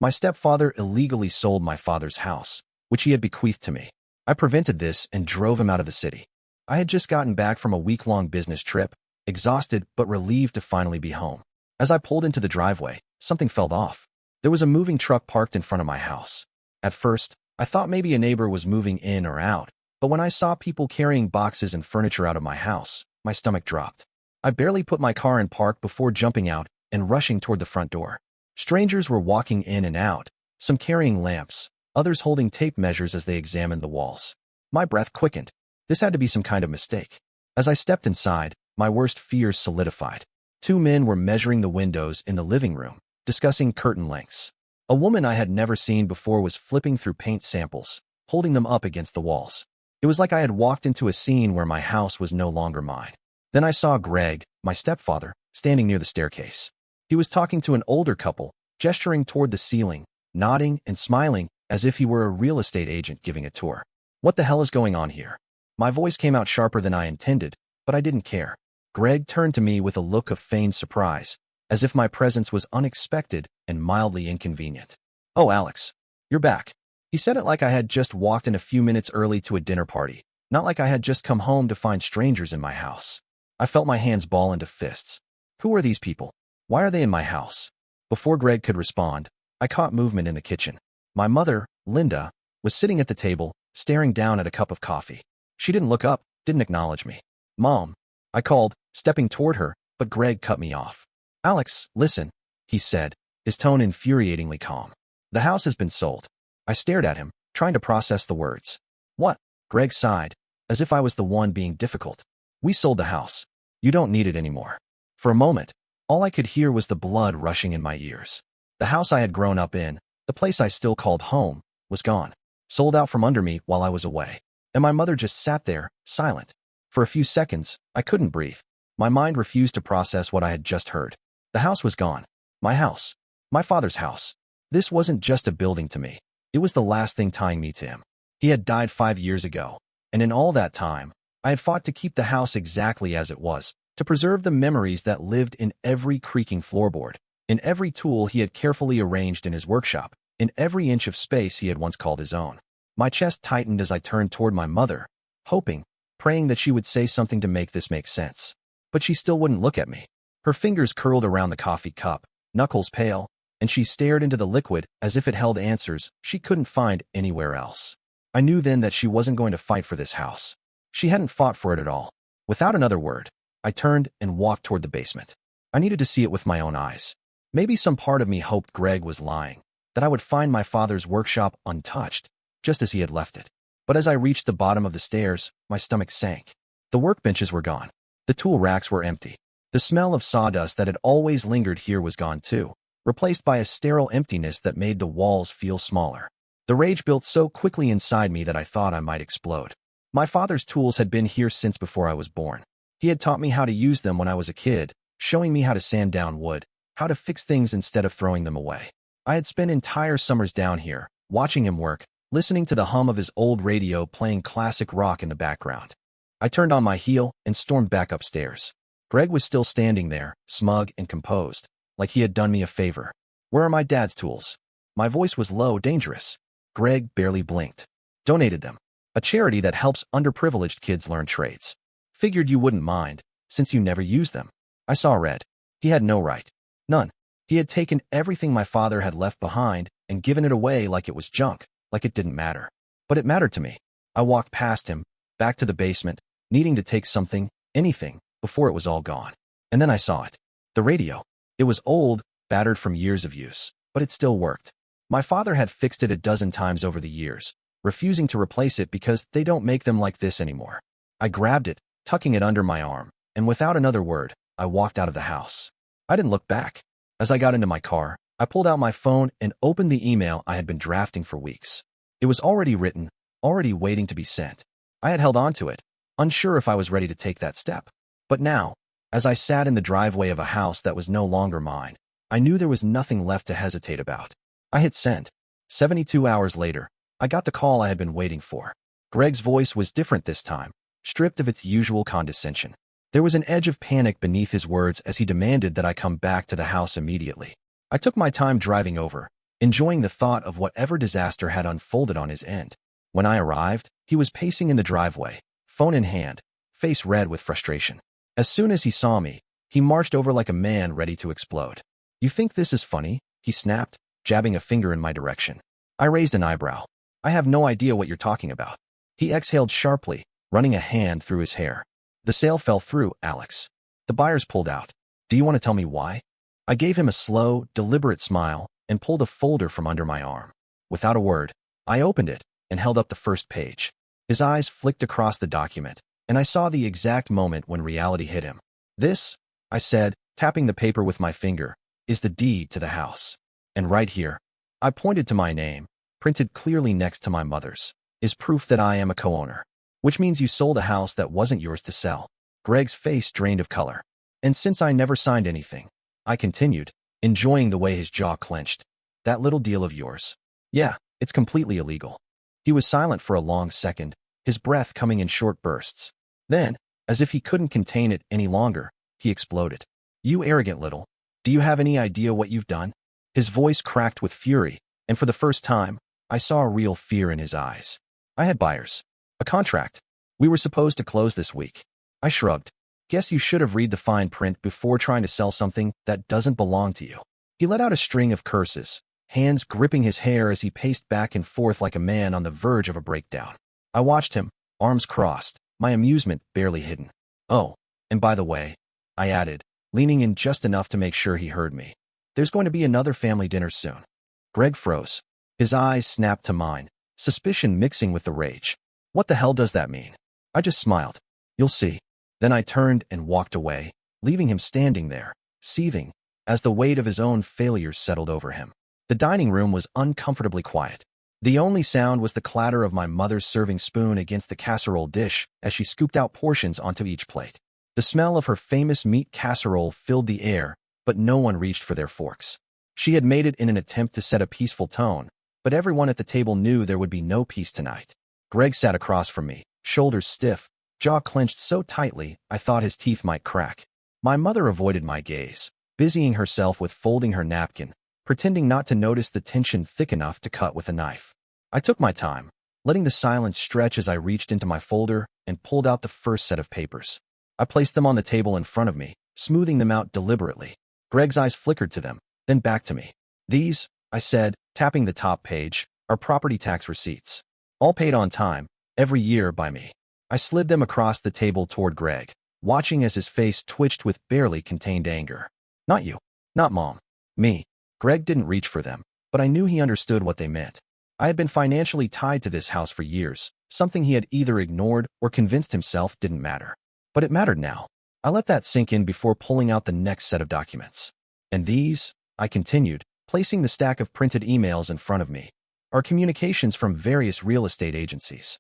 My stepfather illegally sold my father's house, which he had bequeathed to me. I prevented this and drove him out of the city. I had just gotten back from a week-long business trip, exhausted but relieved to finally be home. As I pulled into the driveway, something felt off. There was a moving truck parked in front of my house. At first, I thought maybe a neighbor was moving in or out, but when I saw people carrying boxes and furniture out of my house, my stomach dropped. I barely put my car in park before jumping out and rushing toward the front door. Strangers were walking in and out, some carrying lamps, others holding tape measures as they examined the walls. My breath quickened. This had to be some kind of mistake. As I stepped inside, my worst fears solidified. Two men were measuring the windows in the living room, discussing curtain lengths. A woman I had never seen before was flipping through paint samples, holding them up against the walls. It was like I had walked into a scene where my house was no longer mine. Then I saw Greg, my stepfather, standing near the staircase. He was talking to an older couple, gesturing toward the ceiling, nodding and smiling as if he were a real estate agent giving a tour. What the hell is going on here? My voice came out sharper than I intended, but I didn't care. Greg turned to me with a look of feigned surprise, as if my presence was unexpected and mildly inconvenient. "Oh, Alex, you're back." He said it like I had just walked in a few minutes early to a dinner party, not like I had just come home to find strangers in my house. I felt my hands ball into fists. Who are these people? Why are they in my house? Before Greg could respond, I caught movement in the kitchen. My mother, Linda, was sitting at the table, staring down at a cup of coffee. She didn't look up, didn't acknowledge me. "Mom," I called, stepping toward her, but Greg cut me off. "Alex, listen," he said, his tone infuriatingly calm. "The house has been sold." I stared at him, trying to process the words. "What?" Greg sighed, as if I was the one being difficult. "We sold the house. You don't need it anymore." For a moment, all I could hear was the blood rushing in my ears. The house I had grown up in, the place I still called home, was gone, sold out from under me while I was away. And my mother just sat there, silent. For a few seconds, I couldn't breathe. My mind refused to process what I had just heard. The house was gone. My house. My father's house. This wasn't just a building to me. It was the last thing tying me to him. He had died 5 years ago, and in all that time, I had fought to keep the house exactly as it was, to preserve the memories that lived in every creaking floorboard, in every tool he had carefully arranged in his workshop, in every inch of space he had once called his own. My chest tightened as I turned toward my mother, hoping, praying that she would say something to make this make sense. But she still wouldn't look at me. Her fingers curled around the coffee cup, knuckles pale, and she stared into the liquid as if it held answers she couldn't find anywhere else. I knew then that she wasn't going to fight for this house. She hadn't fought for it at all. Without another word, I turned and walked toward the basement. I needed to see it with my own eyes. Maybe some part of me hoped Greg was lying, that I would find my father's workshop untouched, just as he had left it. But as I reached the bottom of the stairs, my stomach sank. The workbenches were gone. The tool racks were empty. The smell of sawdust that had always lingered here was gone too, replaced by a sterile emptiness that made the walls feel smaller. The rage built so quickly inside me that I thought I might explode. My father's tools had been here since before I was born. He had taught me how to use them when I was a kid, showing me how to sand down wood, how to fix things instead of throwing them away. I had spent entire summers down here, watching him work, listening to the hum of his old radio playing classic rock in the background. I turned on my heel and stormed back upstairs. Greg was still standing there, smug and composed, like he had done me a favor. "Where are my dad's tools?" My voice was low, dangerous. Greg barely blinked. "Donated them. A charity that helps underprivileged kids learn trades. Figured you wouldn't mind, since you never used them." I saw red. He had no right. None. He had taken everything my father had left behind and given it away like it was junk, like it didn't matter. But it mattered to me. I walked past him, back to the basement, needing to take something, anything, before it was all gone. And then I saw it. The radio. It was old, battered from years of use, but it still worked. My father had fixed it a dozen times over the years, refusing to replace it because they don't make them like this anymore. I grabbed it, tucking it under my arm, and without another word, I walked out of the house. I didn't look back. As I got into my car, I pulled out my phone and opened the email I had been drafting for weeks. It was already written, already waiting to be sent. I had held on to it, unsure if I was ready to take that step. But now, as I sat in the driveway of a house that was no longer mine, I knew there was nothing left to hesitate about. I hit send. 72 hours later, I got the call I had been waiting for. Greg's voice was different this time, stripped of its usual condescension. There was an edge of panic beneath his words as he demanded that I come back to the house immediately. I took my time driving over, enjoying the thought of whatever disaster had unfolded on his end. When I arrived, he was pacing in the driveway, phone in hand, face red with frustration. As soon as he saw me, he marched over like a man ready to explode. "You think this is funny?" he snapped, jabbing a finger in my direction. I raised an eyebrow. "I have no idea what you're talking about." He exhaled sharply, running a hand through his hair. "The sale fell through, Alex. The buyers pulled out. Do you want to tell me why?" I gave him a slow, deliberate smile and pulled a folder from under my arm. Without a word, I opened it and held up the first page. His eyes flicked across the document, and I saw the exact moment when reality hit him. "This," I said, tapping the paper with my finger, "is the deed to the house. And right here," I pointed to my name, printed clearly next to my mother's, "is proof that I am a co-owner. Which means you sold a house that wasn't yours to sell." Greg's face drained of color. "And since I never signed anything," I continued, enjoying the way his jaw clenched, "that little deal of yours. Yeah, it's completely illegal." He was silent for a long second, his breath coming in short bursts. Then, as if he couldn't contain it any longer, he exploded. "You arrogant little. Do you have any idea what you've done?" His voice cracked with fury, and for the first time, I saw real fear in his eyes. "I had buyers. A contract. We were supposed to close this week." I shrugged. "Guess you should have read the fine print before trying to sell something that doesn't belong to you." He let out a string of curses, hands gripping his hair as he paced back and forth like a man on the verge of a breakdown. I watched him, arms crossed, my amusement barely hidden. "Oh, and by the way," I added, leaning in just enough to make sure he heard me, "there's going to be another family dinner soon." Greg froze. His eyes snapped to mine, suspicion mixing with the rage. "What the hell does that mean?" I just smiled. "You'll see." Then I turned and walked away, leaving him standing there, seething, as the weight of his own failures settled over him. The dining room was uncomfortably quiet. The only sound was the clatter of my mother's serving spoon against the casserole dish as she scooped out portions onto each plate. The smell of her famous meat casserole filled the air, but no one reached for their forks. She had made it in an attempt to set a peaceful tone, but everyone at the table knew there would be no peace tonight. Greg sat across from me, shoulders stiff, jaw clenched so tightly I thought his teeth might crack. My mother avoided my gaze, busying herself with folding her napkin, pretending not to notice the tension thick enough to cut with a knife. I took my time, letting the silence stretch as I reached into my folder and pulled out the first set of papers. I placed them on the table in front of me, smoothing them out deliberately. Greg's eyes flickered to them, then back to me. "These," I said, tapping the top page, "are property tax receipts. All paid on time, every year by me." I slid them across the table toward Greg, watching as his face twitched with barely contained anger. "Not you. Not Mom. Me." Greg didn't reach for them, but I knew he understood what they meant. I had been financially tied to this house for years, something he had either ignored or convinced himself didn't matter. But it mattered now. I let that sink in before pulling out the next set of documents. "And these," I continued, placing the stack of printed emails in front of me, "are communications from various real estate agencies."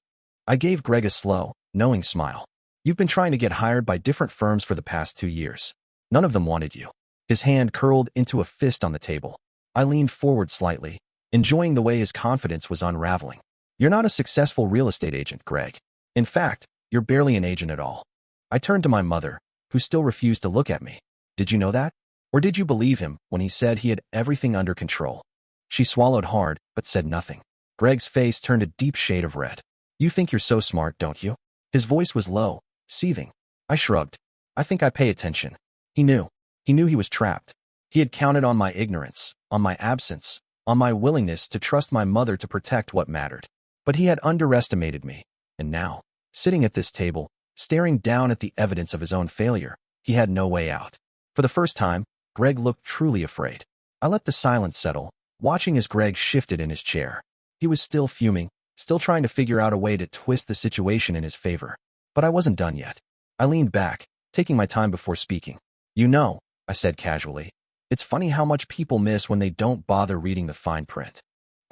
I gave Greg a slow, knowing smile. "You've been trying to get hired by different firms for the past 2 years. None of them wanted you." His hand curled into a fist on the table. I leaned forward slightly, enjoying the way his confidence was unraveling. "You're not a successful real estate agent, Greg. In fact, you're barely an agent at all." I turned to my mother, who still refused to look at me. "Did you know that? Or did you believe him when he said he had everything under control?" She swallowed hard, but said nothing. Greg's face turned a deep shade of red. "You think you're so smart, don't you?" His voice was low, seething. I shrugged. "I think I pay attention." He knew. He knew he was trapped. He had counted on my ignorance, on my absence, on my willingness to trust my mother to protect what mattered. But he had underestimated me, and now, sitting at this table, staring down at the evidence of his own failure, he had no way out. For the first time, Greg looked truly afraid. I let the silence settle, watching as Greg shifted in his chair. He was still fuming, still trying to figure out a way to twist the situation in his favor. But I wasn't done yet. I leaned back, taking my time before speaking. "You know," I said casually, "it's funny how much people miss when they don't bother reading the fine print."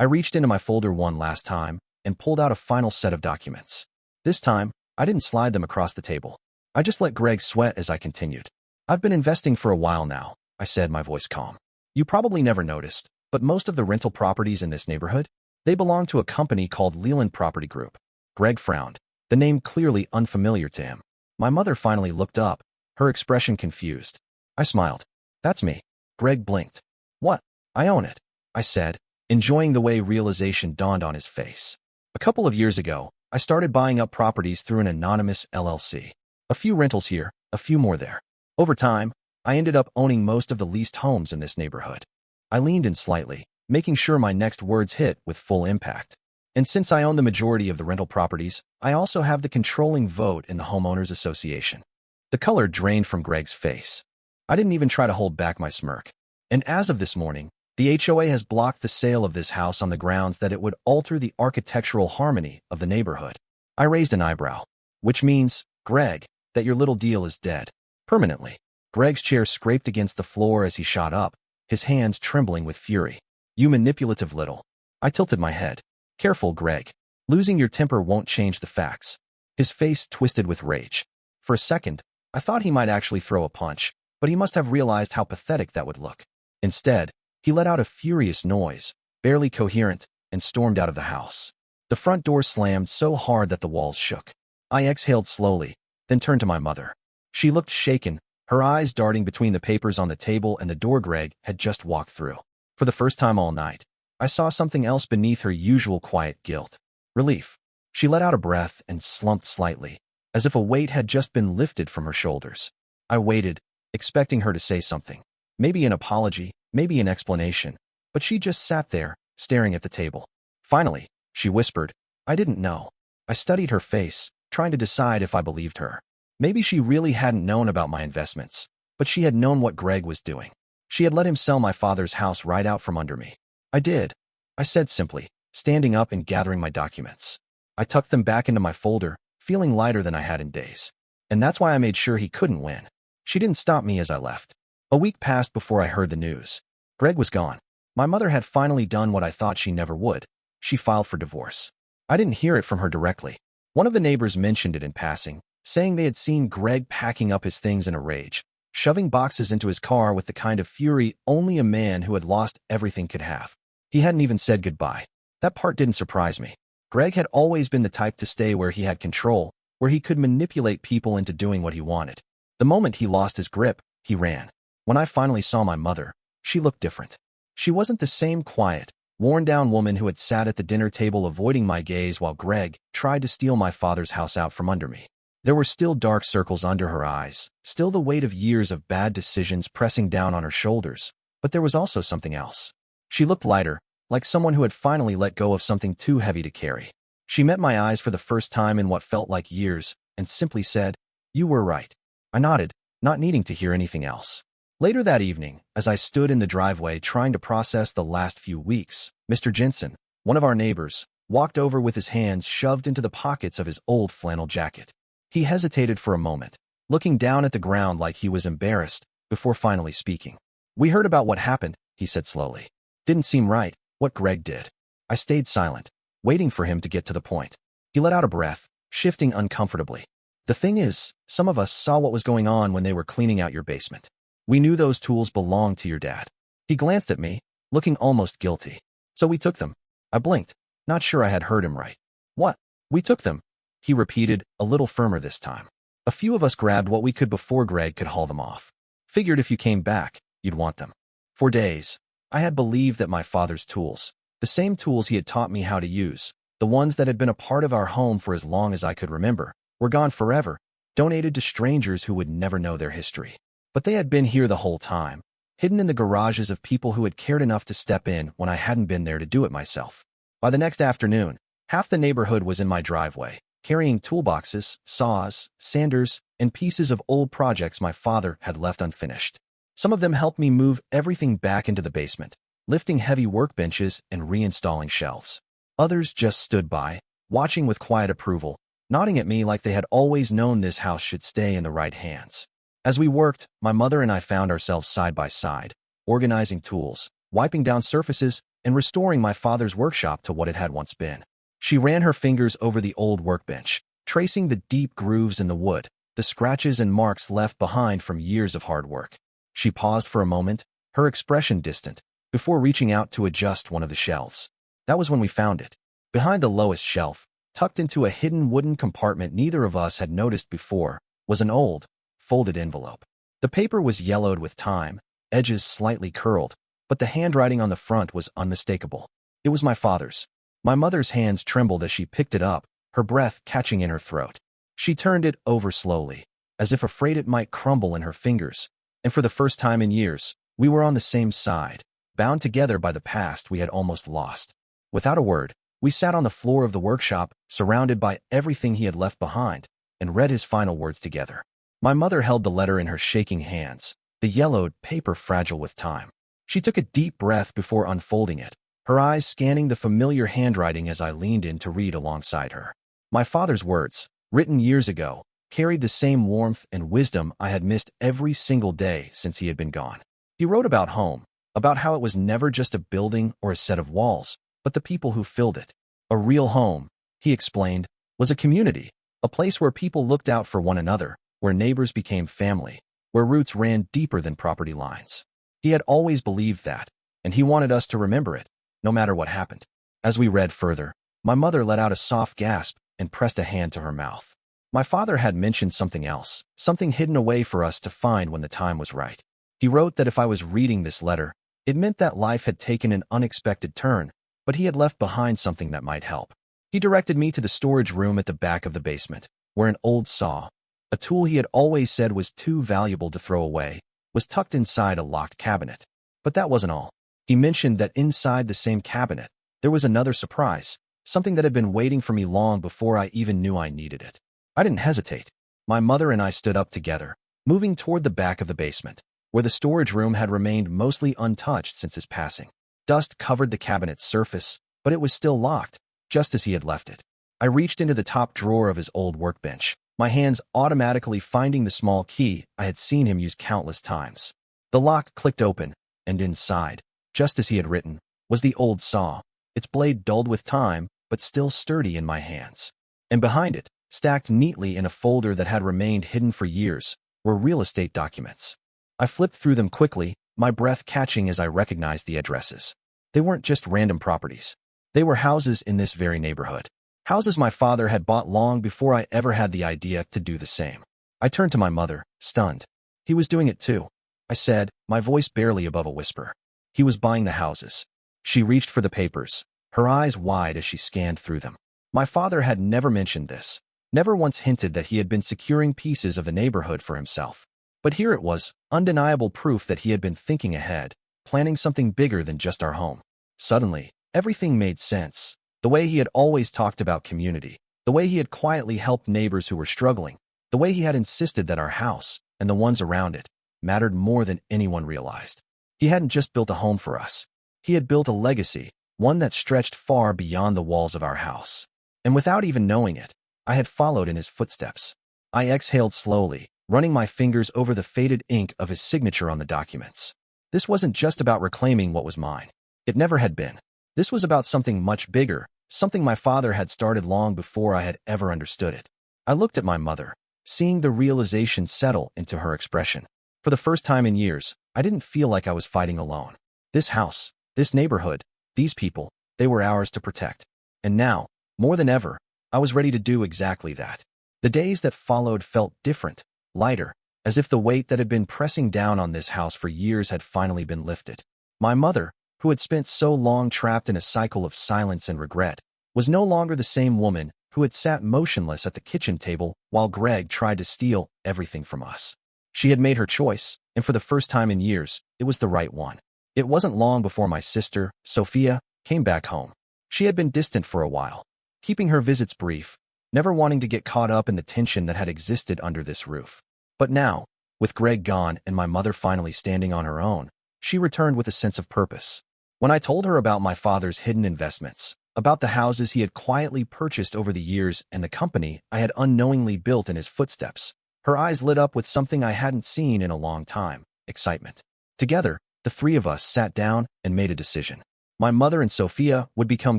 I reached into my folder one last time and pulled out a final set of documents. This time, I didn't slide them across the table. I just let Greg sweat as I continued. "I've been investing for a while now," I said, my voice calm. "You probably never noticed, but most of the rental properties in this neighborhood, they belong to a company called Leland Property Group." Greg frowned, the name clearly unfamiliar to him. My mother finally looked up, her expression confused. I smiled. "That's me." Greg blinked. "What?" "I own it," I said, enjoying the way realization dawned on his face. A couple of years ago, I started buying up properties through an anonymous LLC. A few rentals here, a few more there. Over time, I ended up owning most of the leased homes in this neighborhood. I leaned in slightly, making sure my next words hit with full impact. And since I own the majority of the rental properties, I also have the controlling vote in the homeowners association. The color drained from Greg's face. I didn't even try to hold back my smirk. And as of this morning, the HOA has blocked the sale of this house on the grounds that it would alter the architectural harmony of the neighborhood. I raised an eyebrow. Which means, Greg, that your little deal is dead. Permanently. Greg's chair scraped against the floor as he shot up, his hands trembling with fury. You manipulative little. I tilted my head. Careful, Greg. Losing your temper won't change the facts. His face twisted with rage. For a second, I thought he might actually throw a punch, but he must have realized how pathetic that would look. Instead, he let out a furious noise, barely coherent, and stormed out of the house. The front door slammed so hard that the walls shook. I exhaled slowly, then turned to my mother. She looked shaken, her eyes darting between the papers on the table and the door Greg had just walked through. For the first time all night, I saw something else beneath her usual quiet guilt. Relief. She let out a breath and slumped slightly, as if a weight had just been lifted from her shoulders. I waited, expecting her to say something. Maybe an apology, maybe an explanation, but she just sat there, staring at the table. Finally, she whispered, I didn't know. I studied her face, trying to decide if I believed her. Maybe she really hadn't known about my investments, but she had known what Greg was doing. She had let him sell my father's house right out from under me. I did, I said simply, standing up and gathering my documents. I tucked them back into my folder, feeling lighter than I had in days. And that's why I made sure he couldn't win. She didn't stop me as I left. A week passed before I heard the news. Greg was gone. My mother had finally done what I thought she never would. She filed for divorce. I didn't hear it from her directly. One of the neighbors mentioned it in passing, saying they had seen Greg packing up his things in a rage, shoving boxes into his car with the kind of fury only a man who had lost everything could have. He hadn't even said goodbye. That part didn't surprise me. Greg had always been the type to stay where he had control, where he could manipulate people into doing what he wanted. The moment he lost his grip, he ran. When I finally saw my mother, she looked different. She wasn't the same quiet, worn-down woman who had sat at the dinner table avoiding my gaze while Greg tried to steal my father's house out from under me. There were still dark circles under her eyes, still the weight of years of bad decisions pressing down on her shoulders, but there was also something else. She looked lighter, like someone who had finally let go of something too heavy to carry. She met my eyes for the first time in what felt like years, and simply said, "You were right." I nodded, not needing to hear anything else. Later that evening, as I stood in the driveway trying to process the last few weeks, Mr. Jensen, one of our neighbors, walked over with his hands shoved into the pockets of his old flannel jacket. He hesitated for a moment, looking down at the ground like he was embarrassed, before finally speaking. "We heard about what happened," he said slowly. "Didn't seem right, what Greg did." I stayed silent, waiting for him to get to the point. He let out a breath, shifting uncomfortably. "The thing is, some of us saw what was going on when they were cleaning out your basement. We knew those tools belonged to your dad." He glanced at me, looking almost guilty. "So we took them." I blinked, not sure I had heard him right. "What? We took them?" He repeated, a little firmer this time. "A few of us grabbed what we could before Greg could haul them off. Figured if you came back, you'd want them." For days, I had believed that my father's tools, the same tools he had taught me how to use, the ones that had been a part of our home for as long as I could remember, were gone forever, donated to strangers who would never know their history. But they had been here the whole time, hidden in the garages of people who had cared enough to step in when I hadn't been there to do it myself. By the next afternoon, half the neighborhood was in my driveway, carrying toolboxes, saws, sanders, and pieces of old projects my father had left unfinished. Some of them helped me move everything back into the basement, lifting heavy workbenches and reinstalling shelves. Others just stood by, watching with quiet approval, nodding at me like they had always known this house should stay in the right hands. As we worked, my mother and I found ourselves side by side, organizing tools, wiping down surfaces, and restoring my father's workshop to what it had once been. She ran her fingers over the old workbench, tracing the deep grooves in the wood, the scratches and marks left behind from years of hard work. She paused for a moment, her expression distant, before reaching out to adjust one of the shelves. That was when we found it. Behind the lowest shelf, tucked into a hidden wooden compartment neither of us had noticed before, was an old, folded envelope. The paper was yellowed with time, edges slightly curled, but the handwriting on the front was unmistakable. It was my father's. My mother's hands trembled as she picked it up, her breath catching in her throat. She turned it over slowly, as if afraid it might crumble in her fingers, and for the first time in years, we were on the same side, bound together by the past we had almost lost. Without a word, we sat on the floor of the workshop, surrounded by everything he had left behind, and read his final words together. My mother held the letter in her shaking hands, the yellowed paper fragile with time. She took a deep breath before unfolding it, her eyes scanning the familiar handwriting as I leaned in to read alongside her. My father's words, written years ago, carried the same warmth and wisdom I had missed every single day since he had been gone. He wrote about home, about how it was never just a building or a set of walls, but the people who filled it. A real home, he explained, was a community, a place where people looked out for one another, where neighbors became family, where roots ran deeper than property lines. He had always believed that, and he wanted us to remember it, no matter what happened. As we read further, my mother let out a soft gasp and pressed a hand to her mouth. My father had mentioned something else, something hidden away for us to find when the time was right. He wrote that if I was reading this letter, it meant that life had taken an unexpected turn, but he had left behind something that might help. He directed me to the storage room at the back of the basement, where an old saw, a tool he had always said was too valuable to throw away, was tucked inside a locked cabinet. But that wasn't all. He mentioned that inside the same cabinet, there was another surprise, something that had been waiting for me long before I even knew I needed it. I didn't hesitate. My mother and I stood up together, moving toward the back of the basement, where the storage room had remained mostly untouched since his passing. Dust covered the cabinet's surface, but it was still locked, just as he had left it. I reached into the top drawer of his old workbench, my hands automatically finding the small key I had seen him use countless times. The lock clicked open, and inside, just as he had written, was the old saw, its blade dulled with time, but still sturdy in my hands. And behind it, stacked neatly in a folder that had remained hidden for years, were real estate documents. I flipped through them quickly, my breath catching as I recognized the addresses. They weren't just random properties. They were houses in this very neighborhood. Houses my father had bought long before I ever had the idea to do the same. I turned to my mother, stunned. He was doing it too, I said, my voice barely above a whisper. He was buying the houses. She reached for the papers, her eyes wide as she scanned through them. My father had never mentioned this, never once hinted that he had been securing pieces of the neighborhood for himself. But here it was, undeniable proof that he had been thinking ahead, planning something bigger than just our home. Suddenly, everything made sense. The way he had always talked about community, the way he had quietly helped neighbors who were struggling, the way he had insisted that our house, and the ones around it, mattered more than anyone realized. He hadn't just built a home for us. He had built a legacy, one that stretched far beyond the walls of our house. And without even knowing it, I had followed in his footsteps. I exhaled slowly, running my fingers over the faded ink of his signature on the documents. This wasn't just about reclaiming what was mine. It never had been. This was about something much bigger, something my father had started long before I had ever understood it. I looked at my mother, seeing the realization settle into her expression. For the first time in years, I didn't feel like I was fighting alone. This house, this neighborhood, these people, they were ours to protect. And now, more than ever, I was ready to do exactly that. The days that followed felt different, lighter, as if the weight that had been pressing down on this house for years had finally been lifted. My mother, who had spent so long trapped in a cycle of silence and regret, was no longer the same woman who had sat motionless at the kitchen table while Greg tried to steal everything from us. She had made her choice, and for the first time in years, it was the right one. It wasn't long before my sister, Sophia, came back home. She had been distant for a while, keeping her visits brief, never wanting to get caught up in the tension that had existed under this roof. But now, with Greg gone and my mother finally standing on her own, she returned with a sense of purpose. When I told her about my father's hidden investments, about the houses he had quietly purchased over the years and the company I had unknowingly built in his footsteps, her eyes lit up with something I hadn't seen in a long time: excitement. Together, the three of us sat down and made a decision. My mother and Sophia would become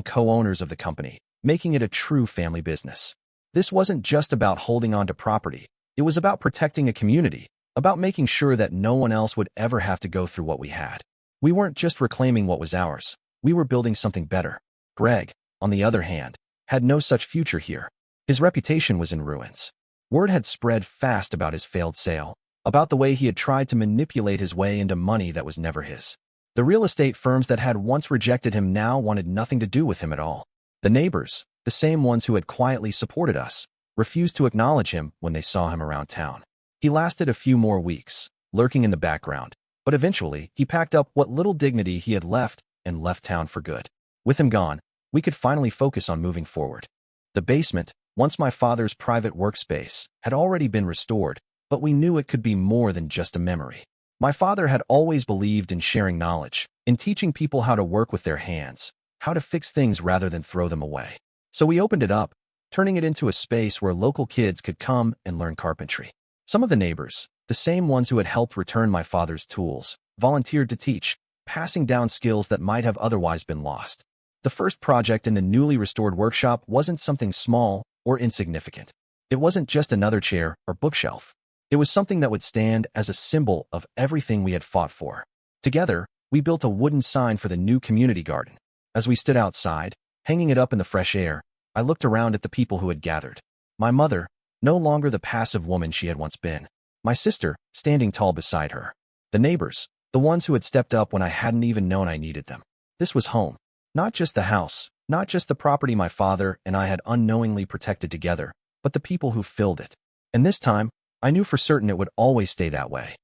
co-owners of the company, making it a true family business. This wasn't just about holding on to property. It was about protecting a community, about making sure that no one else would ever have to go through what we had. We weren't just reclaiming what was ours. We were building something better. Greg, on the other hand, had no such future here. His reputation was in ruins. Word had spread fast about his failed sale, about the way he had tried to manipulate his way into money that was never his. The real estate firms that had once rejected him now wanted nothing to do with him at all. The neighbors, the same ones who had quietly supported us, refused to acknowledge him when they saw him around town. He lasted a few more weeks, lurking in the background, but eventually he packed up what little dignity he had left and left town for good. With him gone, we could finally focus on moving forward. The basement, once my father's private workspace, had already been restored, but we knew it could be more than just a memory. My father had always believed in sharing knowledge, in teaching people how to work with their hands, how to fix things rather than throw them away. So we opened it up, turning it into a space where local kids could come and learn carpentry. Some of the neighbors, the same ones who had helped return my father's tools, volunteered to teach, passing down skills that might have otherwise been lost. The first project in the newly restored workshop wasn't something small or insignificant. It wasn't just another chair or bookshelf. It was something that would stand as a symbol of everything we had fought for. Together, we built a wooden sign for the new community garden. As we stood outside, hanging it up in the fresh air, I looked around at the people who had gathered. My mother, no longer the passive woman she had once been. My sister, standing tall beside her. The neighbors, the ones who had stepped up when I hadn't even known I needed them. This was home. Not just the house, not just the property my father and I had unknowingly protected together, but the people who filled it. And this time, I knew for certain it would always stay that way.